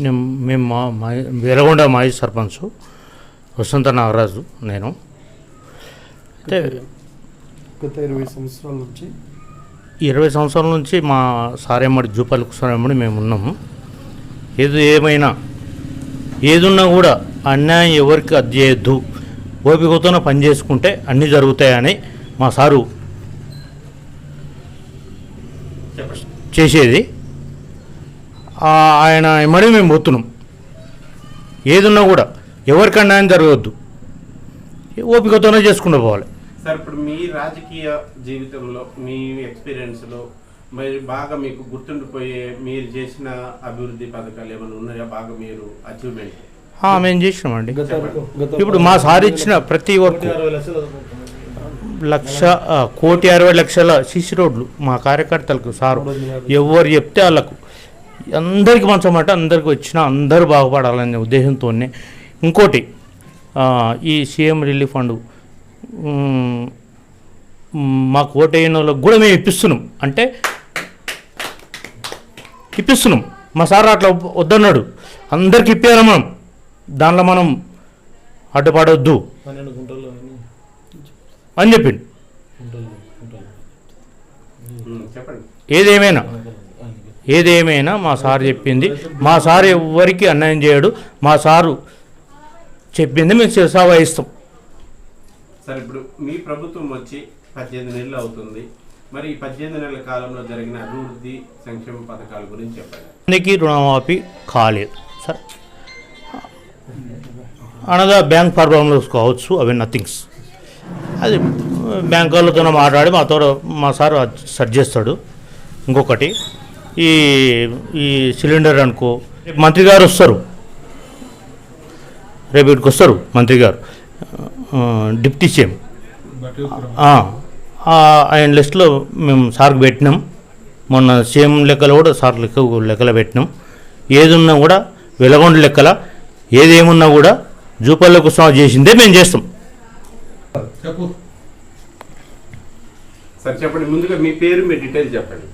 మేము వెలగొండ మాజీ సర్పంచ్ వసంత నాగరాజు. నేను అయితే గత 20 సంవత్సరాల నుంచి మా సారేమ్మడి జూపల్లి కుసారేమ్మడి మేము ఉన్నాము. ఏదున్నా కూడా అన్యాయం ఎవరికి అది చేయొద్దు, ఓపికతోనే పని చేసుకుంటే అన్నీ జరుగుతాయని మా సారు చేసేది. ఆయన ఎమ్మడి మేము పోతున్నాం. ఏదున్నా కూడా ఎవరికి అన్యాయం జరగవద్దు, ఓపికతోనే చేసుకుంటూ పోవాలి. సార్, ఇప్పుడు మీ రాజకీయ జీవితంలో మీ ఎక్స్పీరియన్స్లో మరి బాగా మీకు గుర్తుండిపోయే మీరు చేసిన అభివృద్ధి పథకాలు ఏమైనా ఉన్నాయా? బాగా మీరు అచీవ్మెంట్ మేము చేసినామండి. ఇప్పుడు మా సార్ ఇచ్చిన ప్రతి ఒక్క 1,60,60,00,000 సిసి రోడ్లు మా కార్యకర్తలకు సారు ఎవరు చెప్తే వాళ్ళకు అందరికీ పంచమంటే అందరికి వచ్చిన అందరూ బాగుపడాలనే ఉద్దేశంతోనే. ఇంకోటి ఈ సీఎం రిలీఫ్ ఫండ్ మాకు ఓటైన వాళ్ళకి కూడా మేము ఇప్పిస్తున్నాం. అంటే ఇప్పిస్తున్నాం. మా సార్ అట్లా వద్దన్నాడు, అందరికి ఇప్పారు మనం, దానిలో మనం అడ్డుపడవద్దు అని చెప్పింది. ఏదేమైనా మా సార్ చెప్పింది, మా సార్ ఎవరికి అన్యాయం చేయడు, మా సారు చెప్పింది మేము శిరసా వహిస్తాం. సార్, ఇప్పుడు మీ ప్రభుత్వం వచ్చి 18 నెలలు అవుతుంది. మరి ఈ 18 నెలల కాలంలో జరిగిన అభివృద్ధి సంక్షేమ పథకాల గురించి చెప్పండి. దీనికి రుణమాఫీ కాలేదు సార్. అనగా బ్యాంక్ ప్రాబ్లమ్స్ కావచ్చు, అవి నథింగ్స్. అది బ్యాంక్ వాళ్ళతో మాట్లాడి మా సార్ సెట్ చేస్తాడు. ఇంకొకటి ఈ సిలిండర్ అనుకో, మంత్రి గారు వస్తారు, రేపు ఇక్కడికి వస్తారు మంత్రి గారు, డిప్యూటీ సీఎం. ఆయన లిస్టులో మేము సార్కి పెట్టినాం. మొన్న సీఎం లెక్కలు కూడా సార్ లెక్కలు పెట్టినాం. ఏదున్నా కూడా వెలగొండ లెక్కల ఏదేమున్నా కూడా జూపల్లి కుసుమ చేసిందే మేము చేస్తాం. సార్ చెప్పండి, ముందుగా మీ పేరు, మీ డీటెయిల్స్ చెప్పండి.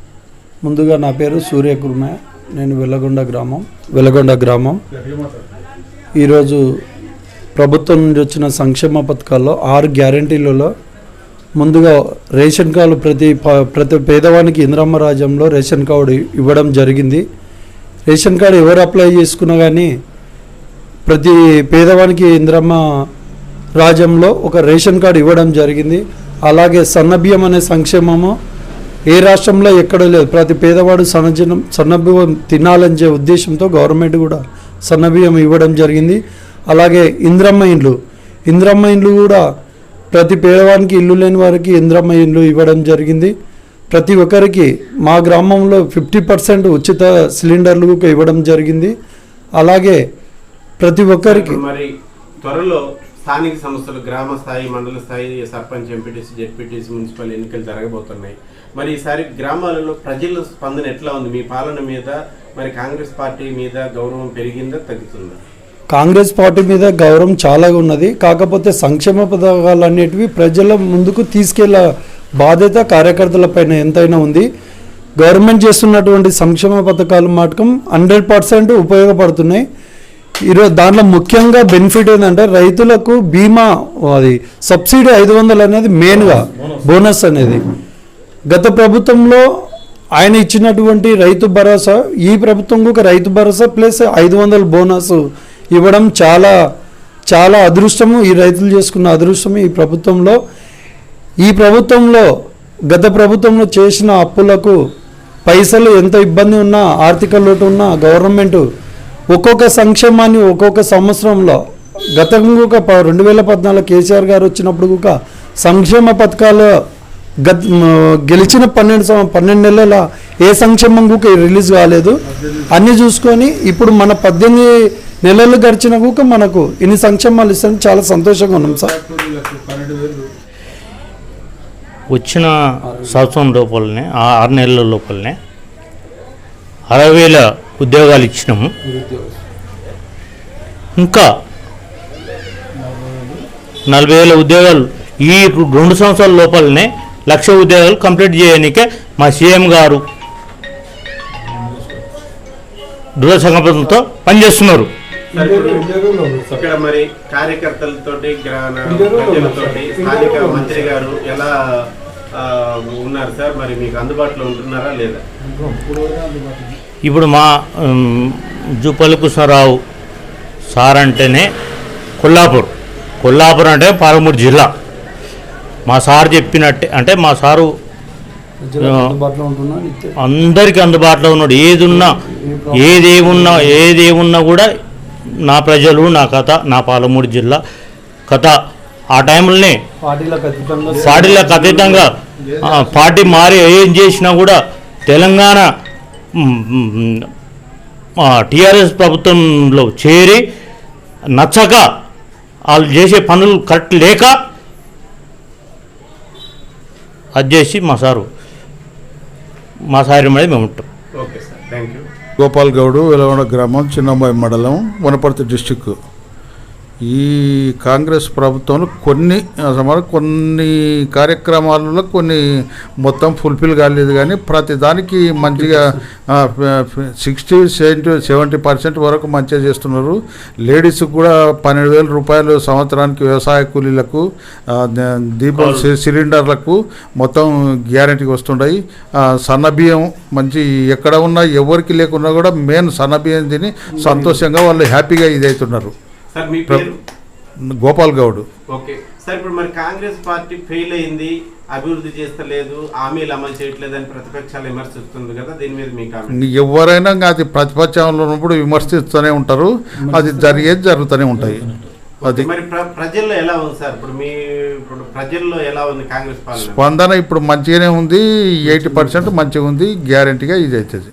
ముందుగా నా పేరు సూర్యకుర్మ, నేను వెలగొండ గ్రామం. ఈరోజు ప్రభుత్వం నుండి వచ్చిన సంక్షేమ పథకాల్లో 6 గ్యారంటీలలో ముందుగా రేషన్ కార్డు ప్రతి పేదవానికి ఇందిరమ్మ రాజ్యంలో రేషన్ కార్డు ఇవ్వడం జరిగింది. రేషన్ కార్డు ఎవరు అప్లై చేసుకున్నా కానీ ప్రతి పేదవానికి ఇందిరమ్మ రాజ్యంలో ఒక రేషన్ కార్డు ఇవ్వడం జరిగింది. అలాగే సన్నబియ్యం అనే సంక్షేమము ఏ రాష్ట్రంలో ఎక్కడ లేదు. ప్రతి పేదవాడు సన్నబియ్యం తినాలనే ఉద్దేశంతో గవర్నమెంట్ కూడా సన్నబియ్యం ఇవ్వడం జరిగింది. అలాగే ఇందిరమ్మ ఇండ్లు కూడా ప్రతి పేదవానికి ఇల్లు లేని వారికి ఇందిరమ్మ ఇండ్లు ఇవ్వడం జరిగింది. ప్రతి ఒక్కరికి మా గ్రామంలో 50% ఉచిత సిలిండర్లు ఇవ్వడం జరిగింది. అలాగే ప్రతి ఒక్కరికి మరి త్వరలో స్థానిక సంస్థలు, గ్రామ స్థాయి, మండల స్థాయి, సర్పంచ్, ఎంపీటీసీ, జెడ్పీటీసీ, మున్సిపల్ ఎన్నికలు జరగబోతున్నాయి. మరి ఈసారి గ్రామాలలో ప్రజల స్పందన ఎట్లా ఉంది మీ పాలన మీద? మరి కాంగ్రెస్ పార్టీ మీద గౌరవం పెరిగిందా, తగ్గుతుందా? కాంగ్రెస్ పార్టీ మీద గౌరవం చాలా ఉన్నది. కాకపోతే సంక్షేమ పథకాలు అనేటివి ప్రజల ముందుకు తీసుకెళ్లే బాధ్యత కార్యకర్తల పైన ఎంతైనా ఉంది. గవర్నమెంట్ చేస్తున్నటువంటి సంక్షేమ పథకాలు మాత్రం 100% ఉపయోగపడుతున్నాయి. ఈరోజు దాంట్లో ముఖ్యంగా బెనిఫిట్ ఏంటంటే రైతులకు బీమా, అది సబ్సిడీ 500 అనేది మెయిన్గా బోనస్ అనేది. గత ప్రభుత్వంలో ఆయన ఇచ్చినటువంటి రైతు భరోసా, ఈ ప్రభుత్వం ఒక రైతు భరోసా ప్లస్ 500 బోనస్ ఇవ్వడం చాలా చాలా అదృష్టము. ఈ రైతులు చేసుకున్న అదృష్టము ఈ ప్రభుత్వంలో గత ప్రభుత్వంలో చేసిన అప్పులకు పైసలు ఎంత ఇబ్బంది ఉన్నా, ఆర్థిక లోటు ఉన్నా గవర్నమెంట్ ఒక్కొక్క సంక్షేమాన్ని ఒక్కొక్క సంవత్సరంలో, గతంలో 2014 కేసీఆర్ గారు వచ్చినప్పుడు ఒక సంక్షేమ పథకాలు గెలిచిన 12 నెలల ఏ సంక్షేమం రిలీజ్ కాలేదు. అన్నీ చూసుకొని ఇప్పుడు మన 18 నెలలు గడిచిన మనకు ఇన్ని సంక్షేమాలు ఇస్తాను చాలా సంతోషంగా ఉన్నాం సార్. వచ్చిన సంవత్సరం లోపలనే 6 నెలల లోపలనే 60,000 ఉద్యోగాలు ఇచ్చినాము. ఇంకా 40,000 ఉద్యోగాలు ఈ 2 సంవత్సరాల లోపలనే 1,00,000 ఉద్యోగాలు కంప్లీట్ చేయడానికే మా సీఎం గారు దృఢ సంకల్పంతో పనిచేస్తున్నారు. సార్, ఇప్పుడు ఇక్కడ మరి కార్యకర్తలతోటి ప్రజలతోటి స్థానిక మంత్రి గారు ఎలా ఉన్నారు సార్? మరి మీకు అందుబాటులో ఉంటున్నారా లేదా? ఇప్పుడు మా జూపల్లి కృష్ణారావు సార్ అంటేనే కొల్లాపూర్ అంటే పాలమూరు జిల్లా. మా సార్ చెప్పినట్టే, అంటే మా సారు అందరికీ అందుబాటులో ఉన్నాడు. ఏదేమున్నా కూడా నా ప్రజలు, నా కథ, నా పాలమూరు జిల్లా కథ. ఆ టైంలోనే పార్టీలకు అతీతంగా పార్టీ మారి ఏం చేసినా కూడా తెలంగాణ టీఆర్ఎస్ ప్రభుత్వంలో చేరి నచ్చక వాళ్ళు చేసే పనులు కరెక్ట్ లేక అది చేసి మా సారు మీద మేము ఉంటాం. Okay sir, thank you. Gopal Goud, Veligonda గ్రామం, చిన్నమ్మాయి మండలం, వనపర్తి డిస్టిక్. ఈ కాంగ్రెస్ ప్రభుత్వంలో కొన్ని కార్యక్రమాలలో కొన్ని మొత్తం ఫుల్ఫిల్ కాలేదు, కానీ ప్రతి దానికి మంచిగా 60-70% వరకు మంచిగా చేస్తున్నారు. లేడీస్కి కూడా 12,000 రూపాయలు సంవత్సరానికి వ్యవసాయ కూలీలకు, దీపం సిలిండర్లకు మొత్తం గ్యారెంటీకి వస్తుంటాయి. సన్నబియ్యం మంచి ఎక్కడ ఉన్నా ఎవరికి లేకున్నా కూడా మెయిన్ సన్నబియ్యం తిని సంతోషంగా వాళ్ళు హ్యాపీగా ఇదవుతున్నారు. సార్, మీ పేరు? గోపాల్ గౌడ్. ఓకే సార్, ఇప్పుడు మరి కాంగ్రెస్ పార్టీ ఫెయిల్ అయింది, అభివృద్ధి చేస్తలేదు, హామీలు అమలు చేయట్లేదు అని ప్రతిపక్షాలు విమర్శిస్తుంది కదా, దీని మీద మీ కామెంట్? ఎవరైనా అది ప్రతిపక్షంలో ఉన్నప్పుడు విమర్శిస్తూనే ఉంటారు, అది జరుగుతూనే ఉంటాయి. అది మరి ప్రజల్లో ఎలా ఉంది సార్? ఇప్పుడు ప్రజల్లో ఎలా ఉంది కాంగ్రెస్ పాలన? స్పందన ఇప్పుడు మంచిగానే ఉంది, 80% మంచిగా ఉంది, గ్యారెంటీగా ఇది అవుతుంది.